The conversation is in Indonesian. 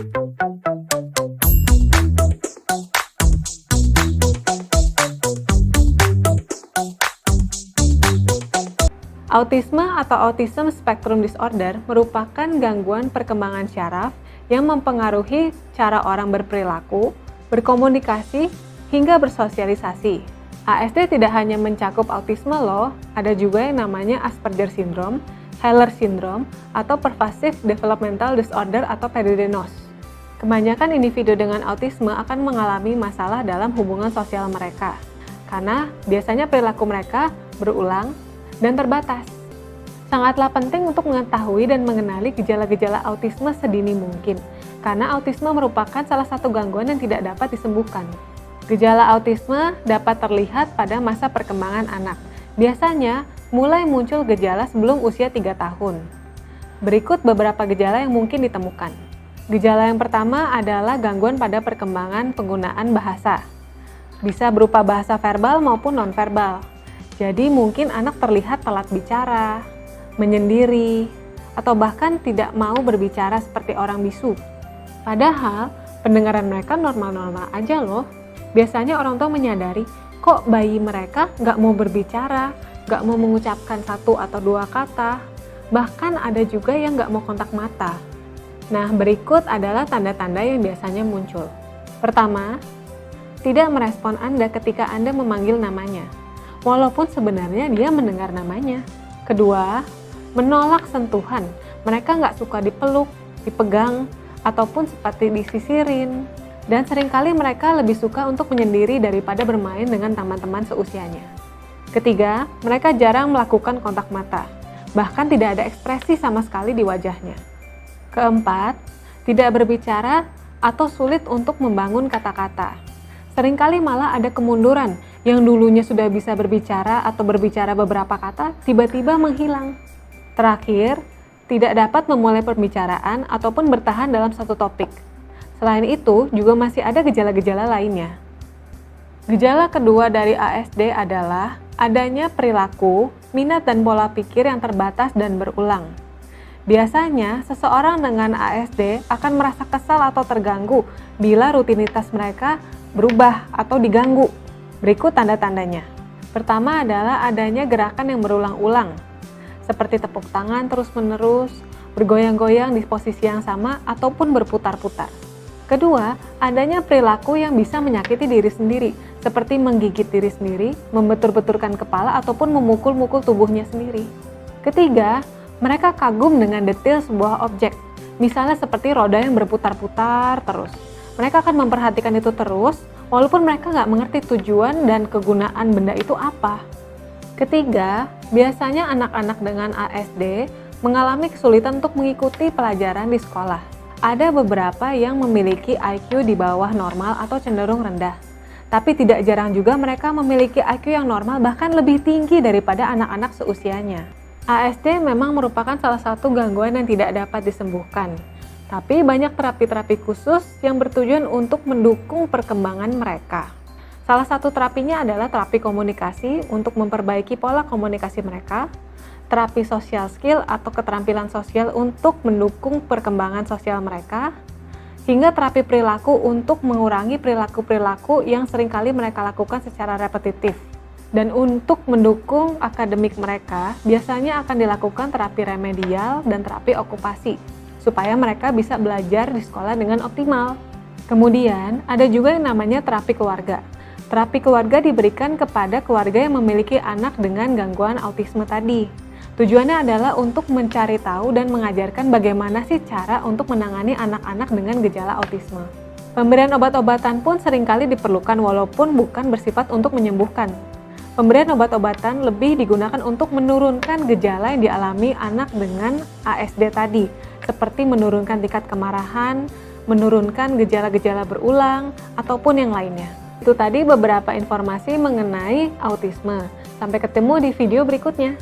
Autisme atau Autism Spectrum Disorder merupakan gangguan perkembangan syaraf yang mempengaruhi cara orang berperilaku, berkomunikasi, hingga bersosialisasi. ASD tidak hanya mencakup autisme loh, ada juga yang namanya Asperger Syndrome, Haller Syndrome, atau Pervasive Developmental Disorder atau PDD-NOS. Kebanyakan individu dengan autisme akan mengalami masalah dalam hubungan sosial mereka, karena biasanya perilaku mereka berulang dan terbatas. Sangatlah penting untuk mengetahui dan mengenali gejala-gejala autisme sedini mungkin, karena autisme merupakan salah satu gangguan yang tidak dapat disembuhkan. Gejala autisme dapat terlihat pada masa perkembangan anak. Biasanya mulai muncul gejala sebelum usia 3 tahun. Berikut beberapa gejala yang mungkin ditemukan. Gejala yang pertama adalah gangguan pada perkembangan penggunaan bahasa. Bisa berupa bahasa verbal maupun nonverbal. Jadi mungkin anak terlihat telat bicara, menyendiri, atau bahkan tidak mau berbicara seperti orang bisu. Padahal pendengaran mereka normal-normal aja loh. Biasanya orang tua menyadari, kok bayi mereka nggak mau berbicara, nggak mau mengucapkan 1 atau 2 kata, bahkan ada juga yang nggak mau kontak mata. Nah, berikut adalah tanda-tanda yang biasanya muncul. Pertama, tidak merespon Anda ketika Anda memanggil namanya, walaupun sebenarnya dia mendengar namanya. Kedua, menolak sentuhan. Mereka nggak suka dipeluk, dipegang, ataupun seperti disisirin. Dan seringkali mereka lebih suka untuk menyendiri daripada bermain dengan teman-teman seusianya. Ketiga, mereka jarang melakukan kontak mata. Bahkan tidak ada ekspresi sama sekali di wajahnya. Keempat, tidak berbicara atau sulit untuk membangun kata-kata. Seringkali malah ada kemunduran, yang dulunya sudah bisa berbicara atau berbicara beberapa kata, tiba-tiba menghilang. Terakhir, tidak dapat memulai pembicaraan ataupun bertahan dalam satu topik. Selain itu, juga masih ada gejala-gejala lainnya. Gejala kedua dari ASD adalah adanya perilaku, minat dan pola pikir yang terbatas dan berulang. Biasanya, seseorang dengan ASD akan merasa kesal atau terganggu bila rutinitas mereka berubah atau diganggu. Berikut tanda-tandanya. Pertama adalah adanya gerakan yang berulang-ulang, seperti tepuk tangan terus-menerus, bergoyang-goyang di posisi yang sama, ataupun berputar-putar. Kedua, adanya perilaku yang bisa menyakiti diri sendiri, seperti menggigit diri sendiri, membetur-beturkan kepala, ataupun memukul-mukul tubuhnya sendiri. Ketiga, mereka kagum dengan detail sebuah objek, misalnya seperti roda yang berputar-putar terus. Mereka akan memperhatikan itu terus, walaupun mereka nggak mengerti tujuan dan kegunaan benda itu apa. Ketiga, biasanya anak-anak dengan ASD mengalami kesulitan untuk mengikuti pelajaran di sekolah. Ada beberapa yang memiliki IQ di bawah normal atau cenderung rendah. Tapi tidak jarang juga mereka memiliki IQ yang normal bahkan lebih tinggi daripada anak-anak seusianya. ASD memang merupakan salah satu gangguan yang tidak dapat disembuhkan. Tapi banyak terapi-terapi khusus yang bertujuan untuk mendukung perkembangan mereka. Salah satu terapinya adalah terapi komunikasi untuk memperbaiki pola komunikasi mereka, terapi social skill atau keterampilan sosial untuk mendukung perkembangan sosial mereka, hingga terapi perilaku untuk mengurangi perilaku-perilaku yang seringkali mereka lakukan secara repetitif. Dan untuk mendukung akademik mereka, biasanya akan dilakukan terapi remedial dan terapi okupasi, supaya mereka bisa belajar di sekolah dengan optimal. Kemudian, ada juga yang namanya terapi keluarga. Terapi keluarga diberikan kepada keluarga yang memiliki anak dengan gangguan autisme tadi. Tujuannya adalah untuk mencari tahu dan mengajarkan bagaimana sih cara untuk menangani anak-anak dengan gejala autisme. Pemberian obat-obatan pun seringkali diperlukan walaupun bukan bersifat untuk menyembuhkan. Pemberian obat-obatan lebih digunakan untuk menurunkan gejala yang dialami anak dengan ASD tadi, seperti menurunkan tingkat kemarahan, menurunkan gejala-gejala berulang, ataupun yang lainnya. Itu tadi beberapa informasi mengenai autisme. Sampai ketemu di video berikutnya.